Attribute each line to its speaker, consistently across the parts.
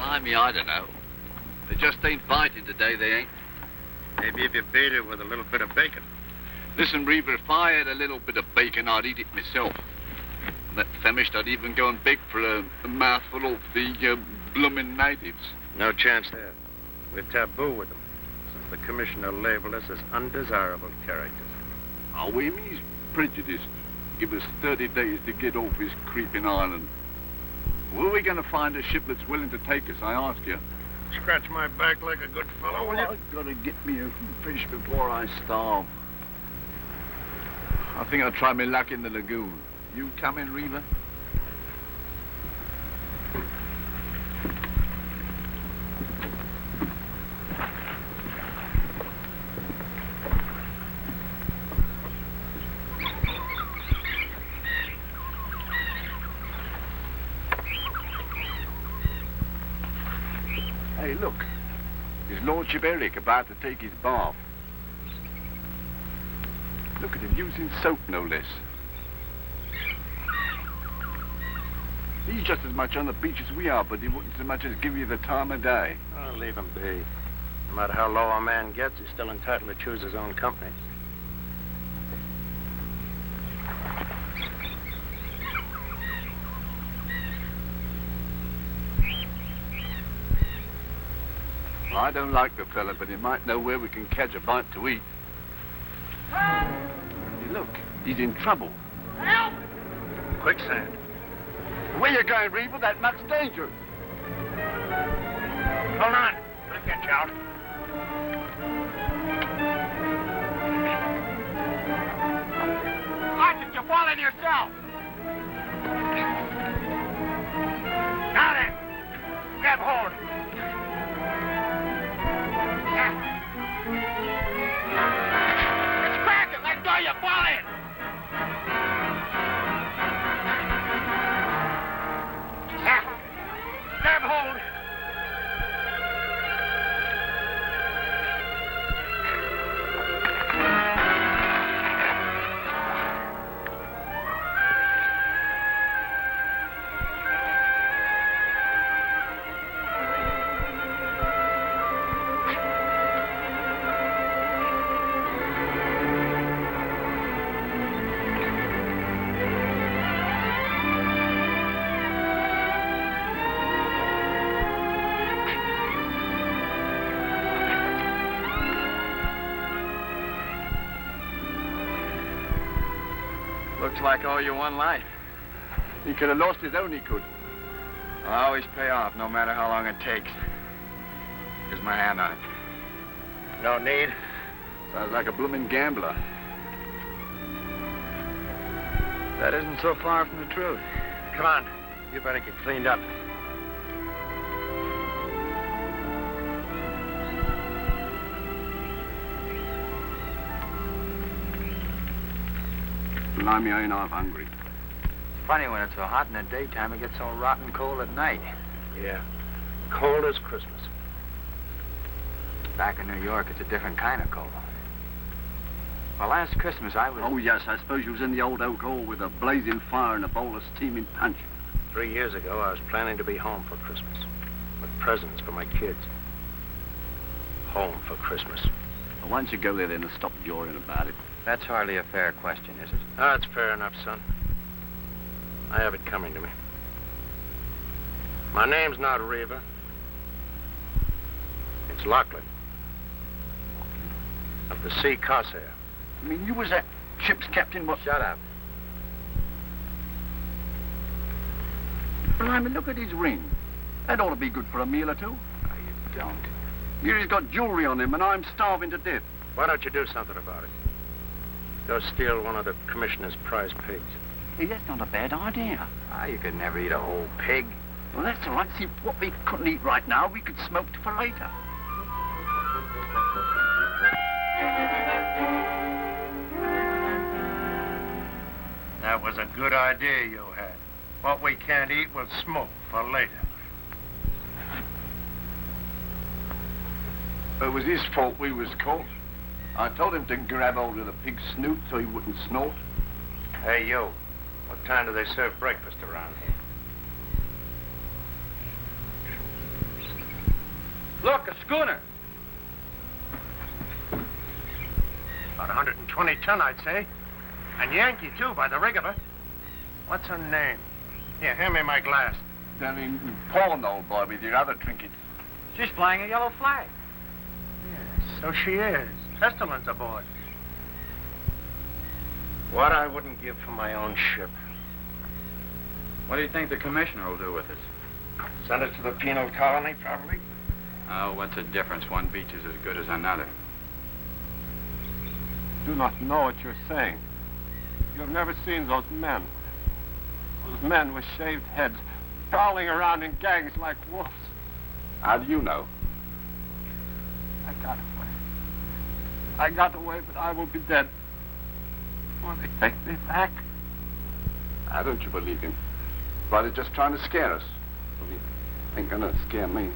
Speaker 1: Blimey, I don't know. They just ain't biting today, they ain't.
Speaker 2: Maybe if you beat it with a little bit of bacon.
Speaker 1: Listen, Reaver, if I had a little bit of bacon, I'd eat it myself. And that famished, I'd even go and beg for a mouthful of the bloomin' natives.
Speaker 2: No chance there. We're taboo with them, since the commissioner labeled us as undesirable characters.
Speaker 1: Oh, he's prejudiced. Give us 30 days to get off his creeping island. Where are we going to find a ship that's willing to take us, I ask you?
Speaker 2: Scratch my back like a good fellow, will you?
Speaker 1: I've got to get me a fish before I starve. I think I'll try my luck in the lagoon. You come in, Reaver? Hey, look. His Lordship Eric about to take his bath. Look at him using soap, no less. He's just as much on the beach as we are, but he wouldn't so much as give you the time of day.
Speaker 2: Oh, leave him be. No matter how low a man gets, he's still entitled to choose his own company.
Speaker 1: Well, I don't like the fella, but he might know where we can catch a bite to eat. Hey, look, he's in trouble.
Speaker 2: Help! Quicksand.
Speaker 1: Where you going, Reaver? That muck's dangerous.
Speaker 2: Hold on. I'll get you out. Why did you fall in yourself? Now then, grab hold. It's cracking. Let go, you fall in. Grab hold.
Speaker 3: Looks like I owe you one life.
Speaker 1: He could have lost his own, he could.
Speaker 3: I'll always pay off, no matter how long it takes. Here's my hand on it.
Speaker 2: No need.
Speaker 1: Sounds like a blooming gambler.
Speaker 3: That isn't so far from the truth.
Speaker 2: Come on. You better get cleaned up.
Speaker 1: Blimey, I ain't half hungry.
Speaker 3: It's funny when it's so hot in the daytime, it gets so rotten cold at night.
Speaker 2: Yeah. Cold as Christmas.
Speaker 3: Back in New York, it's a different kind of cold. Well, last Christmas, I was...
Speaker 1: Oh, yes, I suppose you was in the old oak hall with a blazing fire and a bowl of steaming punch.
Speaker 2: 3 years ago, I was planning to be home for Christmas. With presents for my kids. Home for Christmas.
Speaker 1: Well, why don't you go there then and stop jawing about it?
Speaker 3: That's hardly a fair question, is it?
Speaker 2: Oh, it's fair enough, son. I have it coming to me. My name's not Reaver. It's Lachlan. Of the Sea Corsair.
Speaker 1: I mean, you was that ship's captain, what?
Speaker 3: Shut up.
Speaker 1: Blimey, look at his ring. That ought to be good for a meal or two.
Speaker 3: No, you don't.
Speaker 1: Here he's got jewelry on him, and I'm starving to death.
Speaker 2: Why don't you do something about it? Go steal one of the commissioner's prize pigs.
Speaker 1: Hey, that's not a bad idea.
Speaker 3: Ah, you could never eat a whole pig.
Speaker 1: Well, that's all right. See, what we couldn't eat right now, we could smoke for later.
Speaker 2: That was a good idea you had. What we can't eat, we'll smoke for later.
Speaker 1: It was his fault we was caught. I told him to grab hold of the pig's snoot so he wouldn't snort.
Speaker 2: Hey, you. What time do they serve breakfast around here?
Speaker 3: Look, a schooner.
Speaker 2: About 120 ton, I'd say. And Yankee, too, by the rig of her. What's her name? Here, hand me my glass.
Speaker 1: Then pawn, old boy, with your other trinkets.
Speaker 3: She's flying a yellow flag.
Speaker 2: Yes, so she is. Pestilence aboard. What I wouldn't give for my own ship.
Speaker 3: What do you think the commissioner will do with us?
Speaker 2: Send it to the penal colony, probably.
Speaker 3: Oh, what's the difference? One beach is as good as another.
Speaker 4: Do not know what you're saying. You have never seen those men. Those men with shaved heads, prowling around in gangs like wolves.
Speaker 1: How do you know?
Speaker 4: I got away. I got away, but I will be dead. Will they take me back?
Speaker 1: I don't you believe him. Brother's just trying to scare us. Well, he ain't gonna scare me.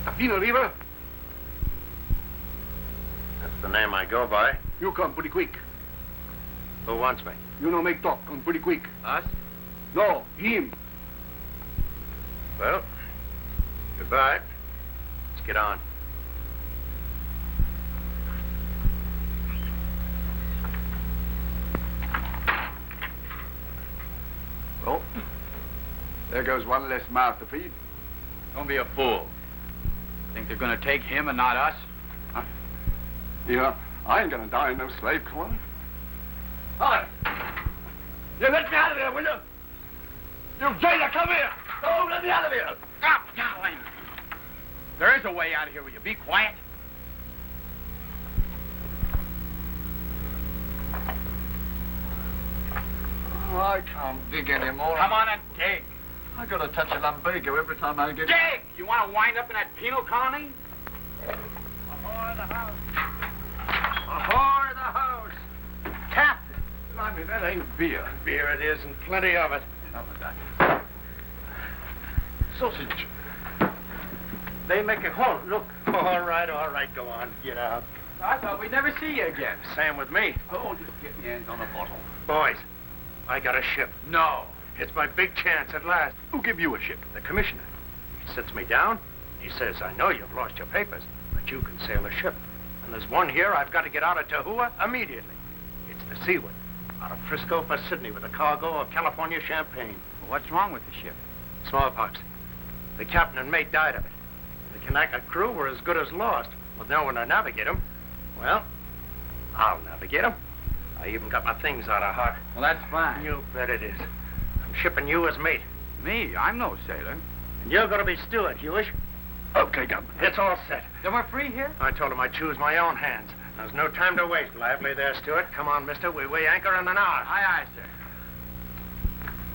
Speaker 4: Tapino River?
Speaker 2: That's the name I go by.
Speaker 4: You come pretty quick.
Speaker 2: Who wants me?
Speaker 4: You know make talk, come pretty quick.
Speaker 3: Us?
Speaker 4: No, him.
Speaker 2: Well, goodbye. Let's get on.
Speaker 1: Well, there goes one less mouth to feed.
Speaker 3: Don't be a fool. Think they're going to take him and not us?
Speaker 1: Yeah, I ain't gonna die in no slave colony.
Speaker 4: Hi. You let me out of here, will you? You jailer, come here. Oh, let me out of here.
Speaker 3: Stop yowling. There is a way out of here. Will you be quiet?
Speaker 1: Oh, I can't dig anymore.
Speaker 3: Come on and dig.
Speaker 1: I gotta touch a lumbago every time I get...
Speaker 3: Dig! You want to wind up in that penal colony?
Speaker 2: Ahoy the house. Ahoy the house.
Speaker 4: Captain. I mean, that ain't beer.
Speaker 2: Beer it is, and plenty of it.
Speaker 4: Enough of that. Sausage.
Speaker 2: They make a hole. Look. All right, go on. Get out.
Speaker 3: I thought we'd never see you again.
Speaker 2: Same with me.
Speaker 4: Oh, just get me hands on a bottle.
Speaker 2: Boys, I got a ship.
Speaker 3: No.
Speaker 2: It's my big chance at last.
Speaker 4: Who give you a ship?
Speaker 2: The commissioner. He sits me down. He says, I know you've lost your papers, but you can sail a ship. And there's one here I've got to get out of Tahua immediately. It's the Seaward, out of Frisco for Sydney with a cargo of California champagne.
Speaker 3: Well, what's wrong with the ship?
Speaker 2: Smallpox. The captain and mate died of it. The Kanaka crew were as good as lost, with no one to navigate them. Well, I'll navigate them. I even got my things out of hock.
Speaker 3: Well, that's fine.
Speaker 2: You bet it is. I'm shipping you as mate.
Speaker 3: Me? I'm no sailor.
Speaker 2: And you're going to be steward, Hewish.
Speaker 4: Okay, Governor.
Speaker 2: It's all set.
Speaker 3: Then we're free here?
Speaker 2: I told him I'd choose my own hands. There's no time to waste. Lively there, Stewart. Come on, mister. We weigh anchor in an hour.
Speaker 3: Aye, aye, sir.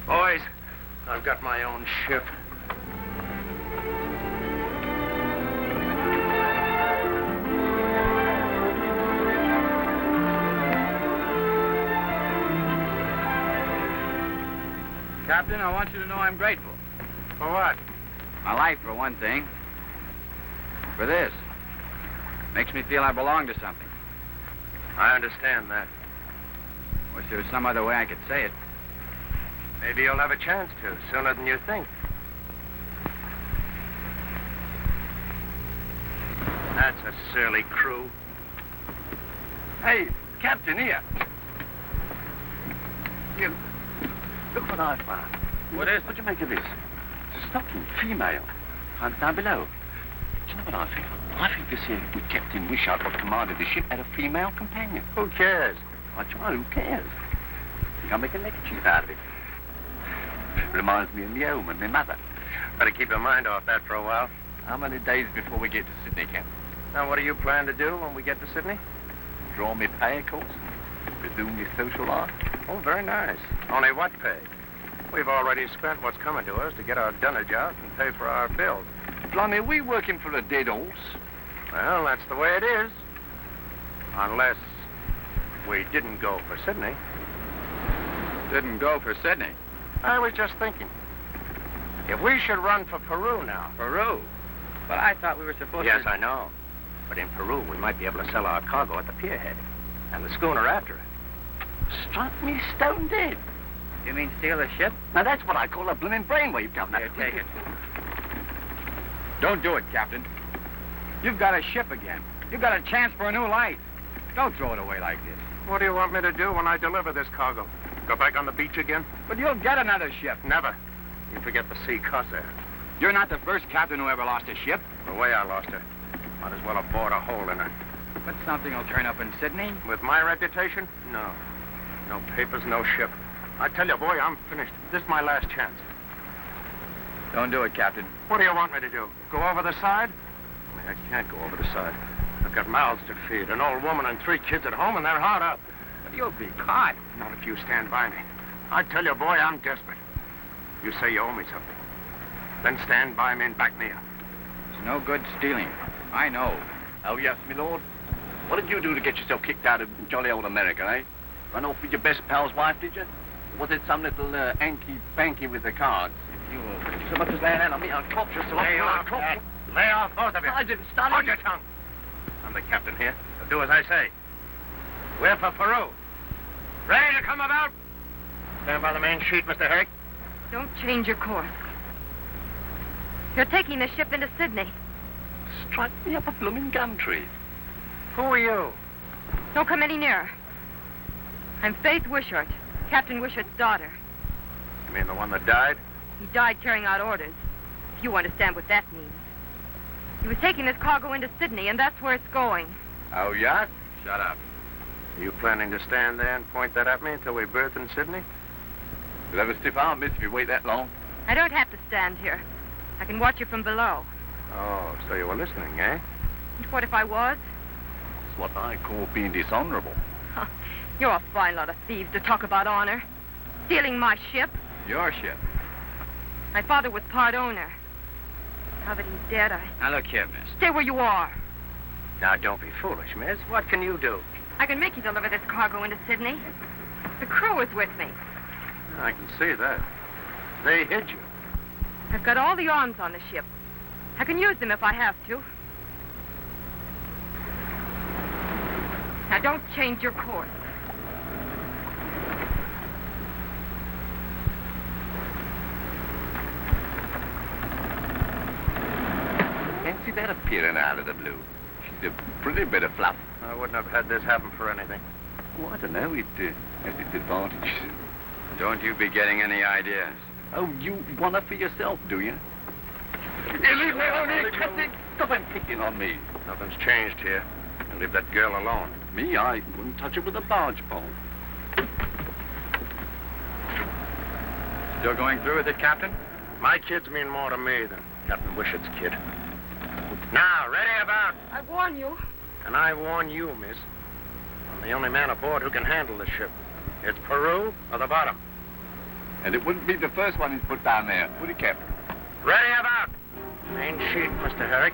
Speaker 2: Boys, I've got my own ship.
Speaker 3: Captain, I want you to know I'm grateful.
Speaker 2: For what?
Speaker 3: My life, for one thing. For this. Makes me feel I belong to something.
Speaker 2: I understand that.
Speaker 3: Wish there was some other way I could say it.
Speaker 2: Maybe you'll have a chance to, sooner than you think. That's a surly crew.
Speaker 4: Hey, Captain, here. Here, look what I found.
Speaker 3: What is it?
Speaker 4: What do you make of this? It's a stocking, female. Found it down below. Do you know what I think? I think this here good Captain Wishart, what commanded the ship, had a female companion.
Speaker 2: Who cares?
Speaker 4: I try, who cares? Think I'll make a neckerchief out of it. Reminds me of me home and my mother.
Speaker 2: Better keep your mind off that for a while.
Speaker 4: How many days before we get to Sydney, Captain?
Speaker 2: Now, what do you plan to do when we get to Sydney?
Speaker 4: Draw me pay, of course. Resume me social life.
Speaker 2: Oh, very nice. Only what pay? We've already spent what's coming to us to get our dunnage out and pay for our bills.
Speaker 4: Blimey, we working for a dead horse.
Speaker 2: Well, that's the way it is. Unless we didn't go for Sydney.
Speaker 3: Didn't go for Sydney.
Speaker 2: I was just thinking. If we should run for Peru now.
Speaker 3: Peru? But I thought we were supposed to...
Speaker 2: Yes, I know. But in Peru, we might be able to sell our cargo at the pierhead. And the schooner after it.
Speaker 4: Struck me stone dead.
Speaker 3: You mean steal the ship?
Speaker 4: Now, that's what I call a blooming brainwave, Governor.
Speaker 3: Here, take it. Don't do it, Captain. You've got a ship again. You've got a chance for a new life. Don't throw it away like this.
Speaker 2: What do you want me to do when I deliver this cargo? Go back on the beach again?
Speaker 3: But you'll get another ship.
Speaker 2: Never. You forget the sea corsair.
Speaker 3: You're not the first captain who ever lost a ship.
Speaker 2: The way I lost her. Might as well have bored a hole in her.
Speaker 3: But something will turn up in Sydney.
Speaker 2: With my reputation? No. No papers, no ship. I tell you, boy, I'm finished. This is my last chance.
Speaker 3: Don't do it, Captain.
Speaker 2: What do you want me to do? Go over the side? I can't go over the side. I've got mouths to feed, an old woman and 3 kids at home, and they're hard up.
Speaker 3: But you'll be caught.
Speaker 2: Not if you stand by me. I tell you, boy, I'm desperate. You say you owe me something. Then stand by me and back me up.
Speaker 3: It's no good stealing. I know.
Speaker 4: Oh, yes, my lord. What did you do to get yourself kicked out of jolly old America, eh? Run off with your best pal's wife, did you? Or was it some little hanky-panky with the cards? If you so much as lay an hand on me, I'll corpse you.
Speaker 2: Lay off, lay off, both of you.
Speaker 4: I didn't start
Speaker 2: Hold your tongue. I'm the captain here. So do as I say. We're for Peru. Ready to come about? Stand by the main sheet, Mr. Herrick.
Speaker 5: Don't change your course. You're taking the ship into Sydney.
Speaker 4: Strike me up a blooming gum tree.
Speaker 2: Who are you?
Speaker 5: Don't come any nearer. I'm Faith Wishart, Captain Wishart's daughter.
Speaker 2: You mean the one that died?
Speaker 5: He died carrying out orders, if you understand what that means. He was taking this cargo into Sydney, and that's where it's going.
Speaker 3: Oh, yeah? Shut up.
Speaker 2: Are you planning to stand there and point that at me until we berth in Sydney?
Speaker 1: You'll have a stiff arm, miss, if you wait that long.
Speaker 5: I don't have to stand here. I can watch you from below.
Speaker 2: Oh, so you were listening, eh?
Speaker 5: And what if I was?
Speaker 1: It's what I call being dishonorable.
Speaker 5: You're a fine lot of thieves to talk about honor. Stealing my ship.
Speaker 3: Your ship.
Speaker 5: My father was part owner. Now that he's dead,
Speaker 3: Now, look here, miss.
Speaker 5: Stay where you are.
Speaker 2: Now, don't be foolish, miss. What can you do?
Speaker 5: I can make you deliver this cargo into Sydney. The crew is with me.
Speaker 2: I can see that. They hid you.
Speaker 5: I've got all the arms on the ship. I can use them if I have to. Now, don't change your course.
Speaker 1: Fancy that appearing out of the blue. She's a pretty bit of fluff.
Speaker 2: I wouldn't have had this happen for anything.
Speaker 1: Oh, I don't know. It has its advantages.
Speaker 3: Don't you be getting any ideas.
Speaker 1: Oh, you want her for yourself, do you? Hey, leave me alone, Captain. Stop and picking on me.
Speaker 2: Nothing's changed here. And leave that girl alone.
Speaker 1: Me, I wouldn't touch her with a barge pole.
Speaker 3: Still going through with it, Captain?
Speaker 2: My kids mean more to me than Captain Wishart's kid. Now, ready about.
Speaker 5: I warn you.
Speaker 2: And I warn you, miss. I'm the only man aboard who can handle this ship. It's Peru or the bottom.
Speaker 1: And it wouldn't be the first one he's put down there, would it, Captain?
Speaker 2: Ready about. Main sheet, Mr. Herrick.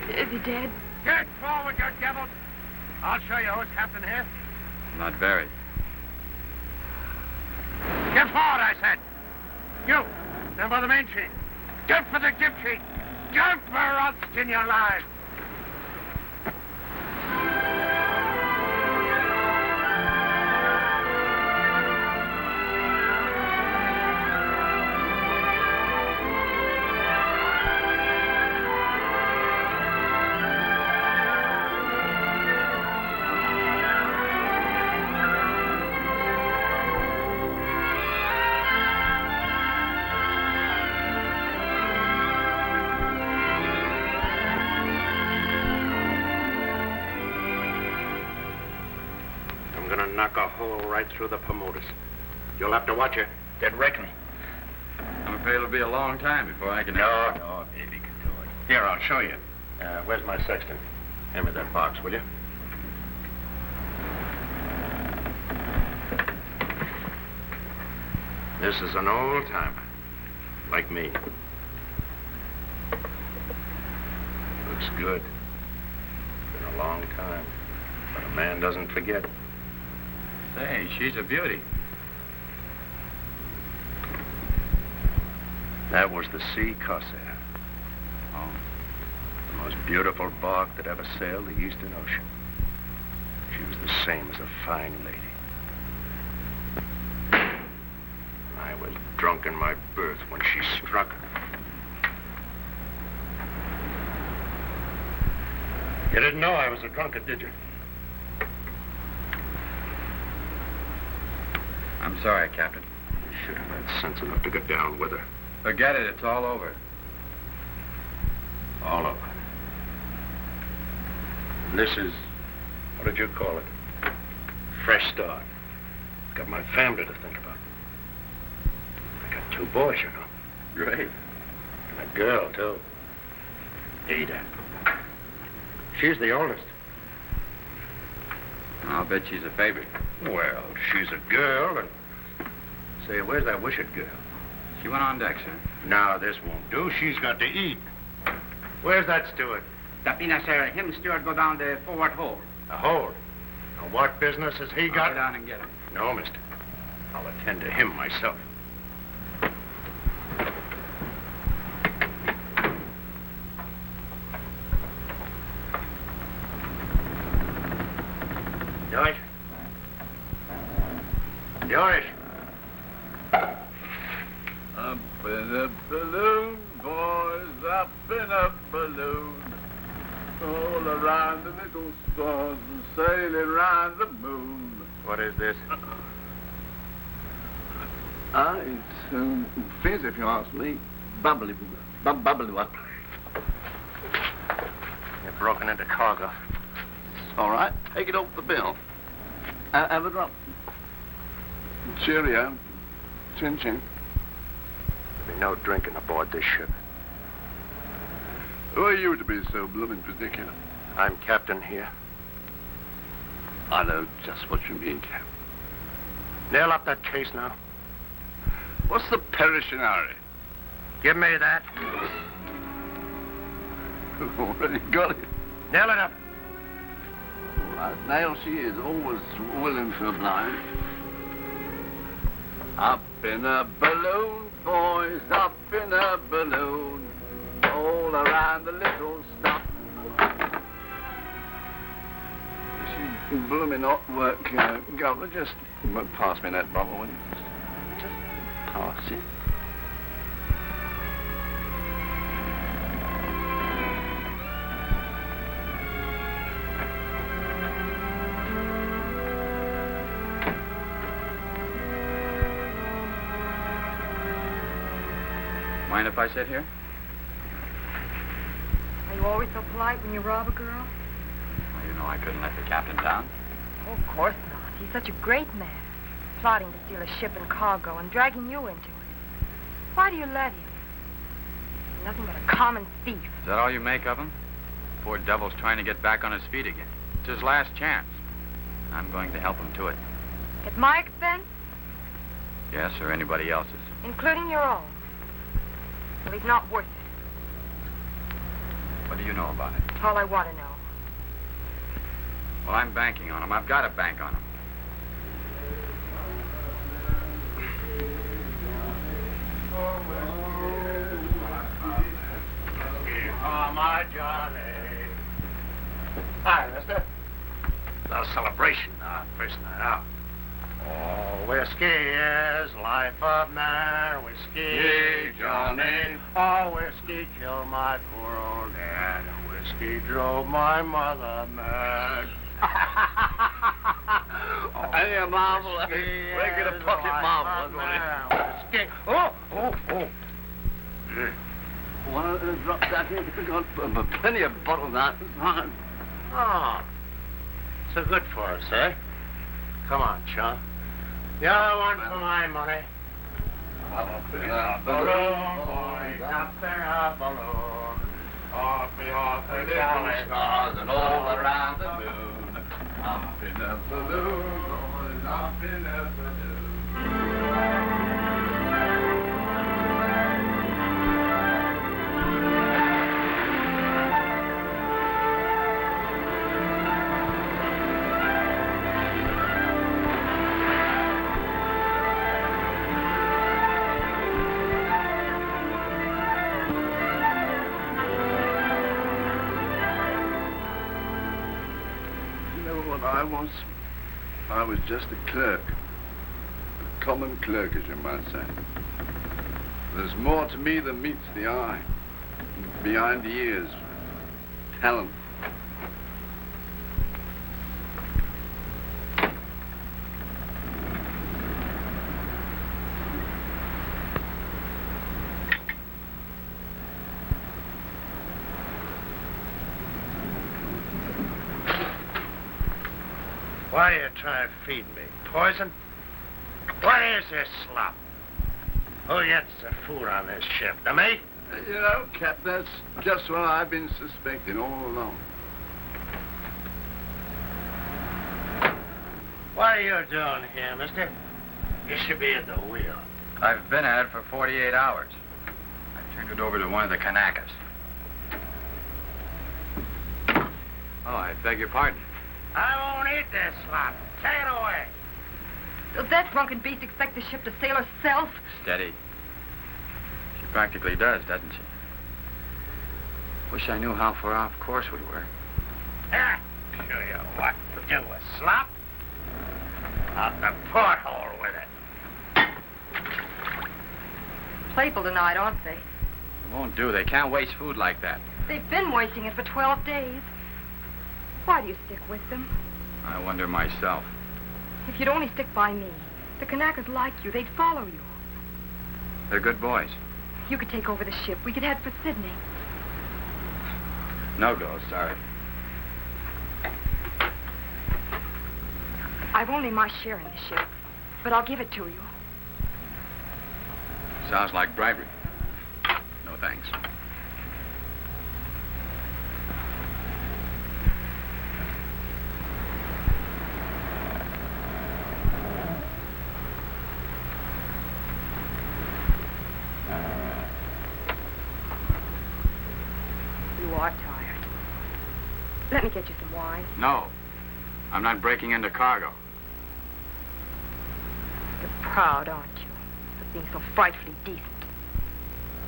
Speaker 5: Is he dead?
Speaker 2: Get forward, you devils! I'll show you who's captain here.
Speaker 3: Not very.
Speaker 2: Get forward, I said. You, stand by the main sheet. Jump for the jib sheet. Jump or I'll skin you alive. Knock a hole right through the Bermudas. You'll have to watch it. Get reckoning.
Speaker 3: I'm afraid it'll be a long time before I can...
Speaker 2: No, baby can do it. Here, I'll show you. Where's my sextant? Hand me that box, will you? This is an old timer, like me. Looks good. Been a long time, but a man doesn't forget.
Speaker 3: Say, she's a beauty.
Speaker 2: That was the Sea Corsair.
Speaker 3: Oh.
Speaker 2: The most beautiful bark that ever sailed the Eastern Ocean. She was the same as a fine lady. I was drunk in my berth when she struck. You didn't know I was a drunkard, did you?
Speaker 3: I'm sorry, Captain.
Speaker 2: You should have had sense enough to get down with her.
Speaker 3: Forget it. It's all over.
Speaker 2: All over. This is, what did you call it? Fresh start. Got my family to think about. I got 2 boys, you know.
Speaker 3: Great.
Speaker 2: And a girl, too. Ada. She's the oldest.
Speaker 3: I'll bet she's a favorite.
Speaker 2: Well, she's a girl, and... Say, where's that wishing girl?
Speaker 3: She went on deck, sir.
Speaker 2: No, this won't do. She's got to eat. Where's that steward?
Speaker 6: Tapina, sir. Him steward go down the forward hold.
Speaker 2: The hold. Now, what business has he
Speaker 6: I'll
Speaker 2: got?
Speaker 6: go down and get him.
Speaker 2: No, mister. I'll attend to him myself. George? George?
Speaker 1: Up in a balloon, boys, up in a balloon. All around the little stars and sailing around the moon.
Speaker 2: What is this?
Speaker 1: It's fizz, if you ask me. Bubbly one.
Speaker 2: You've broken into cargo.
Speaker 1: All right, take it off the bill. Have a drop. Cheerio. Chin-chin.
Speaker 2: There'll be no drinking aboard this ship.
Speaker 1: Who are you to be so blooming particular?
Speaker 2: I'm captain here.
Speaker 1: I know just what you mean, Cap.
Speaker 2: Nail up that case now.
Speaker 1: What's the Perishinari?
Speaker 2: Give me that.
Speaker 1: Already got it.
Speaker 2: Nail it up.
Speaker 1: All right, nail she is, always willing to oblige. Up in a balloon, boys, up in a balloon. All around the little stop. She's blooming hot work, Governor. Just pass me that bottle, will you? Just pass it.
Speaker 3: Mind if I sit here?
Speaker 5: Are you always so polite when you rob a girl?
Speaker 3: Well, you know I couldn't let the captain down.
Speaker 5: Oh, of course not. He's such a great man. Plotting to steal a ship and cargo and dragging you into it. Why do you let him? He's nothing but a common thief.
Speaker 3: Is that all you make of him? Poor devil's trying to get back on his feet again. It's his last chance. I'm going to help him to it.
Speaker 5: At my expense?
Speaker 3: Yes, or anybody else's.
Speaker 5: Including your own. Well, he's not worth it.
Speaker 3: What do you know about it?
Speaker 5: All I want to know.
Speaker 3: Well, I'm banking on him. I've got to bank on him.
Speaker 2: Oh, my Johnny. Hi, mister. A celebration, first night out. Oh, whiskey is life of man. Whiskey,
Speaker 1: Hey, Johnny.
Speaker 2: Oh, whiskey killed my poor old dad. Whiskey drove my mother mad.
Speaker 1: Hey, a marvel. Regular pocket marvel.
Speaker 2: Whiskey. Oh.
Speaker 1: One of drops that here. Got plenty of bottles out.
Speaker 2: Oh. So good for us, eh? Come on, chum. The other one for my money.
Speaker 1: Up in a
Speaker 2: Balloon, boys, up in a balloon.
Speaker 1: Off me off the little stars and all around the moon. Up in a balloon, going up in a balloon. I was just a clerk. A common clerk, as you might say. There's more to me than meets the eye. Behind the ears. Talent.
Speaker 2: Why do you try to feed me? Poison? What is this slop? Who gets the food on this ship? The mate?
Speaker 1: You know, Cap, that's just what I've been suspecting all along.
Speaker 2: What are you doing here, mister? You should be at the wheel.
Speaker 3: I've been at it for 48 hours. I turned it over to one of the Kanakas. Oh, I beg your pardon.
Speaker 2: I won't eat this slop. Take it away.
Speaker 5: Does that drunken beast expect the ship to sail herself?
Speaker 3: Steady. She practically does, doesn't she? Wish I knew how far off course we were.
Speaker 2: Ah, show you what to do with slop. Out the porthole with it.
Speaker 5: Playful tonight, aren't they?
Speaker 3: It won't do. They can't waste food like that.
Speaker 5: They've been wasting it for 12 days. Why do you stick with them?
Speaker 3: I wonder myself.
Speaker 5: If you'd only stick by me, the Kanakas like you. They'd follow you.
Speaker 3: They're good boys.
Speaker 5: You could take over the ship. We could head for Sydney.
Speaker 3: No go, sorry.
Speaker 5: I've only my share in the ship, but I'll give it to you.
Speaker 3: Sounds like bribery. No thanks.
Speaker 5: You are tired. Let me get you some wine.
Speaker 3: No. I'm not breaking into cargo.
Speaker 5: You're proud, aren't you, of being so frightfully decent?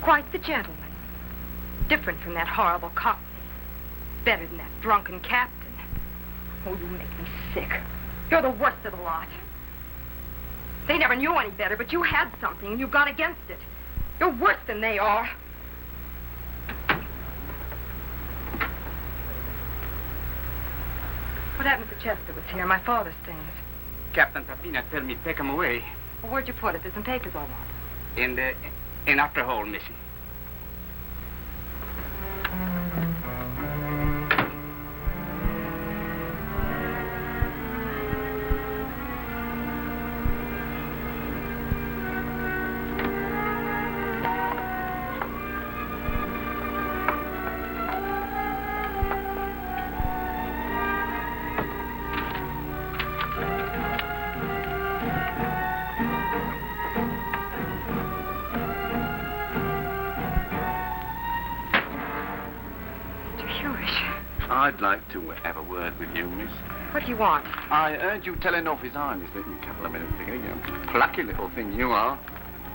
Speaker 5: Quite the gentleman. Different from that horrible cockney. Better than that drunken captain. Oh, you make me sick. You're the worst of the lot. They never knew any better, but you had something, and you got against it. You're worse than they are. What happened to the chest that was here? My father's things.
Speaker 6: Captain Tapina tell me take 'em away.
Speaker 5: Well, where'd you put it? There's some papers I want.
Speaker 6: In after hole, missy.
Speaker 1: I'd like to have a word with you, miss.
Speaker 5: What do you want?
Speaker 1: I heard you telling off his Highness a couple of minutes ago. You plucky little thing you are.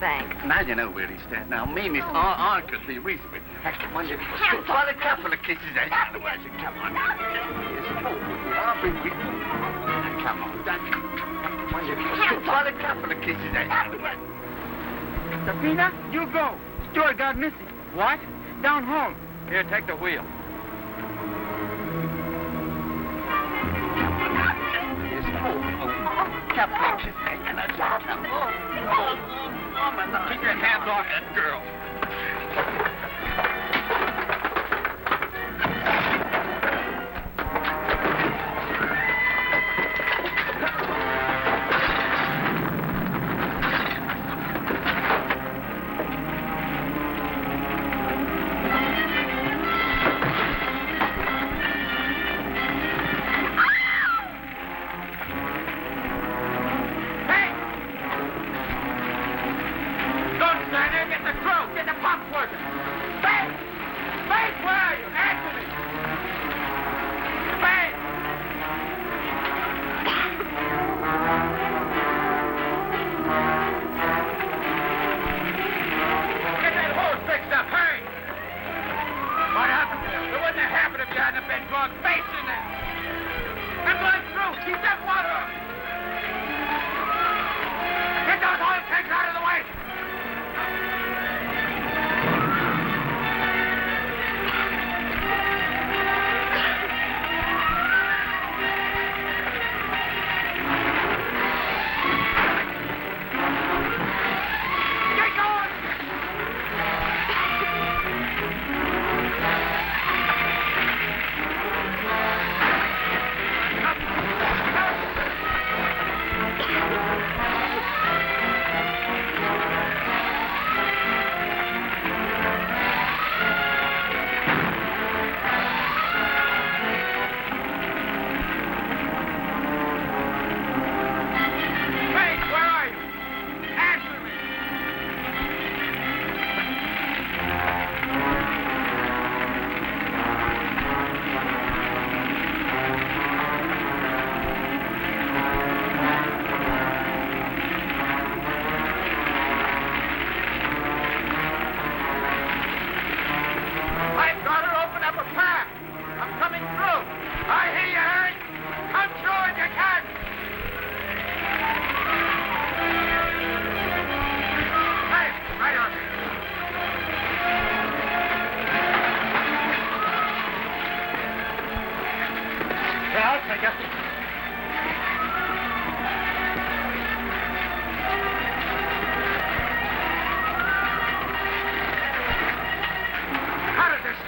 Speaker 5: Thanks.
Speaker 1: Now you know where he stands. Now, me, miss, I could be reasonable. Try a couple of kisses, eh? Come on. I'll be with you. Come on, don't you? Try a couple of kisses, eh?
Speaker 6: Tapina, you go. Stewart got missing. What? Down home.
Speaker 3: Here, take the wheel.
Speaker 1: Keep your hands off that girl.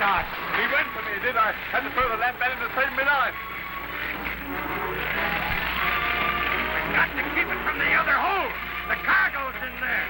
Speaker 2: God.
Speaker 4: He went for me, did I? Had to throw the lamp at him to save me life.
Speaker 2: We've got to keep it from the other hold. The cargo's in there.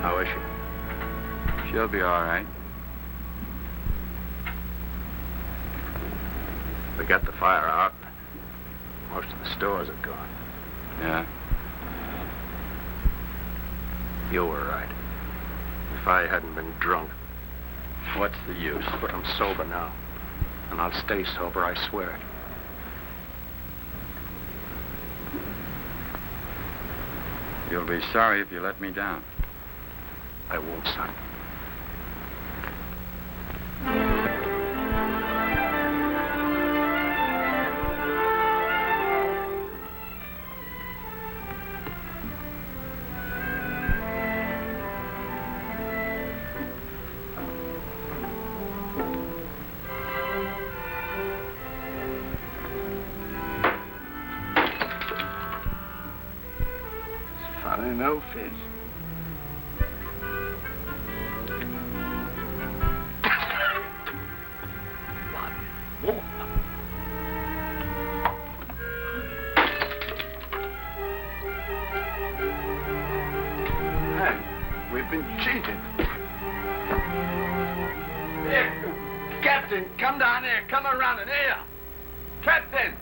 Speaker 3: How is she? She'll be all right.
Speaker 2: We got the fire out. Most of the stores are gone.
Speaker 3: Yeah?
Speaker 2: You were right. If I hadn't been drunk.
Speaker 3: What's the use?
Speaker 2: But I'm sober now. And I'll stay sober, I swear it.
Speaker 3: You'll be sorry if you let me down.
Speaker 2: I won't, son.
Speaker 4: It's funny, no fish. We've been cheated. Here, Captain, come down here. Come around in here. Captain!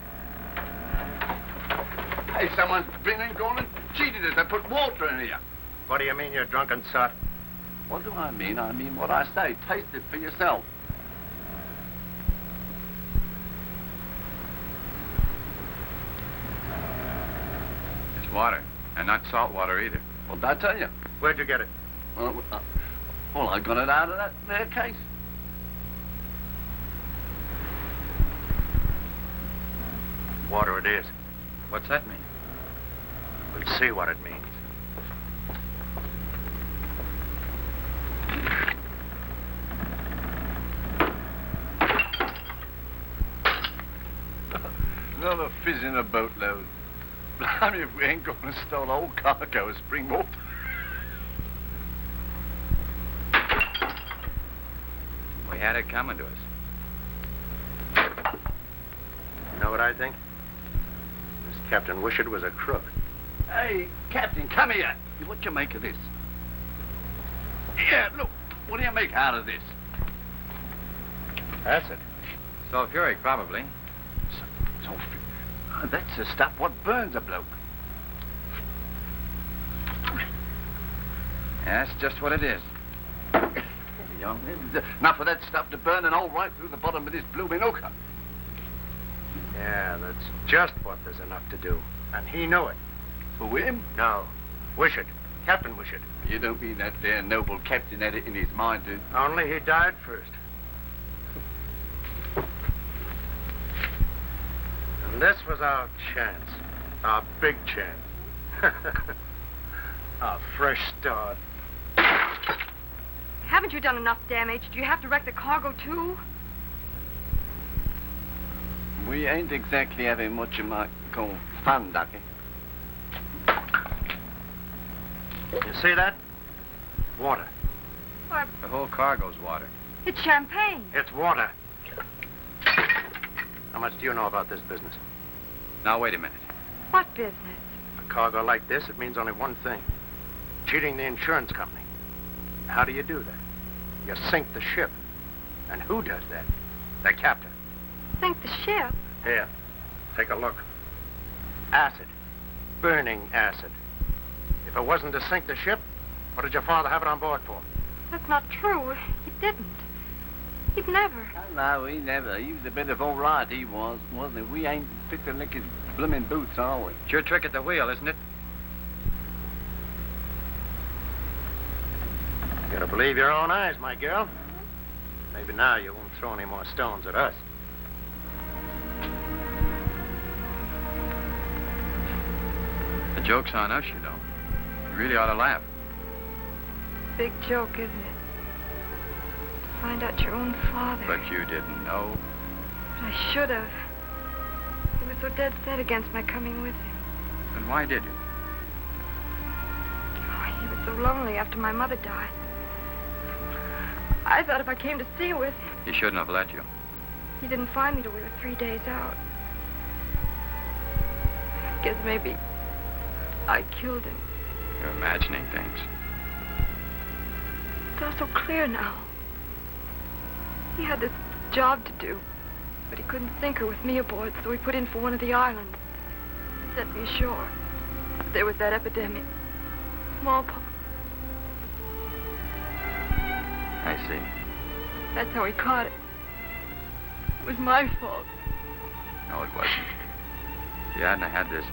Speaker 4: Hey, someone's been and gone and cheated us. They put water in here.
Speaker 2: What do you mean, you drunken sot?
Speaker 4: What do I mean? I mean what I say. Taste it for yourself.
Speaker 3: It's water, and not salt water either.
Speaker 4: What did I tell you?
Speaker 2: Where'd you get it?
Speaker 4: Well, I got it out of that there case.
Speaker 2: Water it is.
Speaker 3: What's that mean?
Speaker 2: We'll see what it means.
Speaker 4: Another fizz in a boatload. Blimey, if we ain't gonna stole a whole cargo of spring water.
Speaker 3: We had it coming to us.
Speaker 2: You know what I think? This Captain Wishart was a crook.
Speaker 4: Hey, Captain, come here. What you make of this? Here, look. What do you make out of this?
Speaker 2: Acid.
Speaker 3: Sulfuric, probably.
Speaker 4: That's the stuff what burns a bloke.
Speaker 3: That's just what it is.
Speaker 4: Young, there's enough of that stuff to burn an hole right through the bottom of this blooming hooker.
Speaker 2: Yeah, that's just what there's enough to do. And he knew it.
Speaker 4: For him?
Speaker 2: No. Wishart. Captain Wishart.
Speaker 4: You don't mean that there noble captain had it in his mind to...
Speaker 2: Only he died first. And this was our chance. Our big chance. Our fresh start.
Speaker 5: Haven't you done enough damage? Do you have to wreck the cargo, too?
Speaker 4: We ain't exactly having what you might call fun, Ducky.
Speaker 2: You see that? Water.
Speaker 5: Why,
Speaker 3: The whole cargo's water.
Speaker 5: it's champagne.
Speaker 2: It's water. How much do you know about this business?
Speaker 3: Now, wait a minute.
Speaker 5: What business?
Speaker 2: A cargo like this, it means only one thing. Cheating the insurance company. How do you do that? You sink the ship. And who does that? The captain.
Speaker 5: Sink the ship?
Speaker 2: Here, take a look. Acid. Burning acid. If it wasn't to sink the ship, what did your father have it on board for?
Speaker 5: That's not true. He didn't. He'd never.
Speaker 4: No, he never. He was a bit of all right, he was, wasn't he? We ain't fit to lick his blooming boots, are we?
Speaker 3: It's your trick at the wheel, isn't it?
Speaker 2: You gotta believe your own eyes, my girl. Maybe now you won't throw any more stones at us.
Speaker 3: The joke's on us, you know. You really ought to laugh.
Speaker 5: Big joke, isn't it? Find out your own father.
Speaker 3: But you didn't know.
Speaker 5: But I should have. He was so dead set against my coming with him.
Speaker 3: Then why did you?
Speaker 5: Oh, he was so lonely after my mother died. I thought if I came to sea with him...
Speaker 3: He shouldn't have let you.
Speaker 5: He didn't find me till we were 3 days out. I guess maybe I killed him.
Speaker 3: You're imagining things.
Speaker 5: It's all so clear now. He had this job to do, but he couldn't sink her with me aboard, so he put in for one of the islands. Sent me ashore. There was that epidemic. Smallpox.
Speaker 3: I see.
Speaker 5: That's how he caught it. It was my fault.
Speaker 3: No, it wasn't. You hadn't had this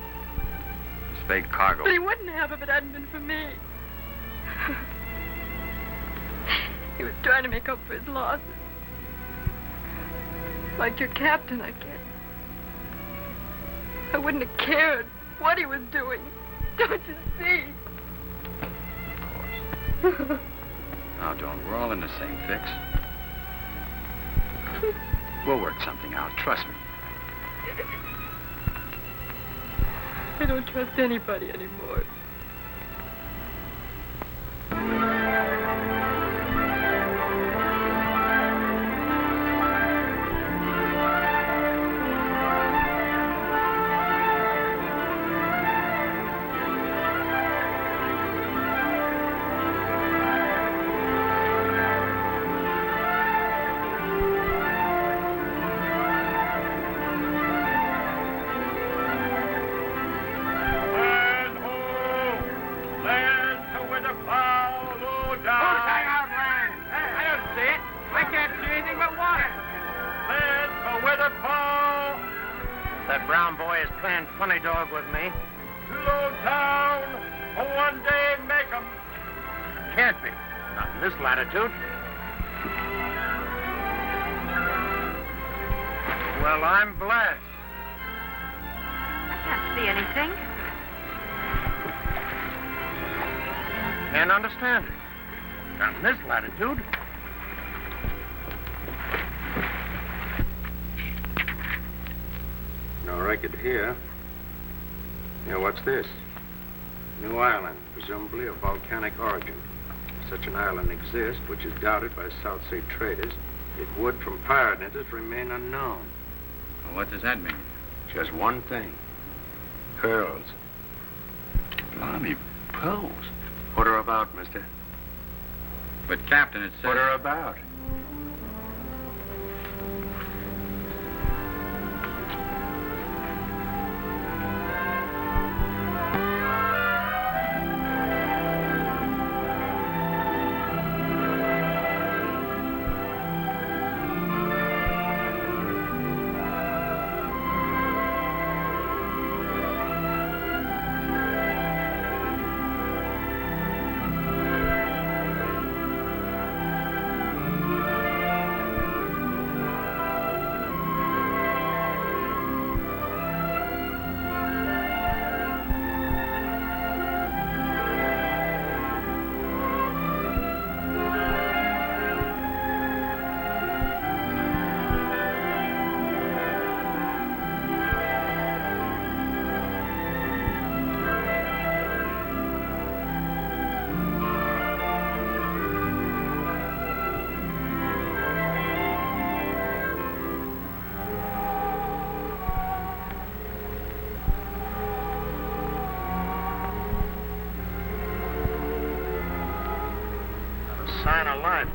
Speaker 3: fake cargo.
Speaker 5: But he wouldn't have if it hadn't been for me. He was trying to make up for his losses. Like your captain, I guess. I wouldn't have cared what he was doing. Don't you see?
Speaker 3: Of course. Now, don't. We're all in the same fix. We'll work something out. Trust me.
Speaker 5: I don't trust anybody anymore.
Speaker 2: Funny dog with me. Low down. One day make 'em. Can't be. Not in this latitude. Well, I'm blessed.
Speaker 5: I can't see anything.
Speaker 2: Can't understand it. Not in this latitude. No record here. Yeah, what's this? New island, presumably of volcanic origin. If such an island exists, which is doubted by South Sea traders, it would, from pirate interest, remain unknown.
Speaker 3: Well, what does that mean?
Speaker 2: Just one thing. Pearls.
Speaker 3: Blimey, pearls.
Speaker 2: Put her about, mister.
Speaker 3: But, Captain, it says...
Speaker 2: Put her about. Sign of life.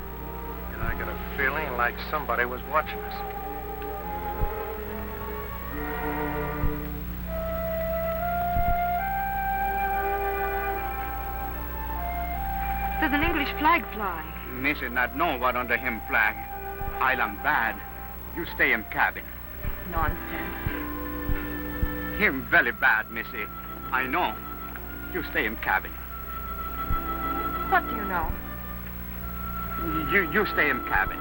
Speaker 2: And I got a feeling like somebody was watching us.
Speaker 5: There's an English flag flying.
Speaker 6: Missy not know what under him flag. Island bad. You stay in cabin.
Speaker 5: Nonsense.
Speaker 6: Him very bad, Missy. I know. You stay in cabin.
Speaker 5: What do you know?
Speaker 6: You stay in cabin.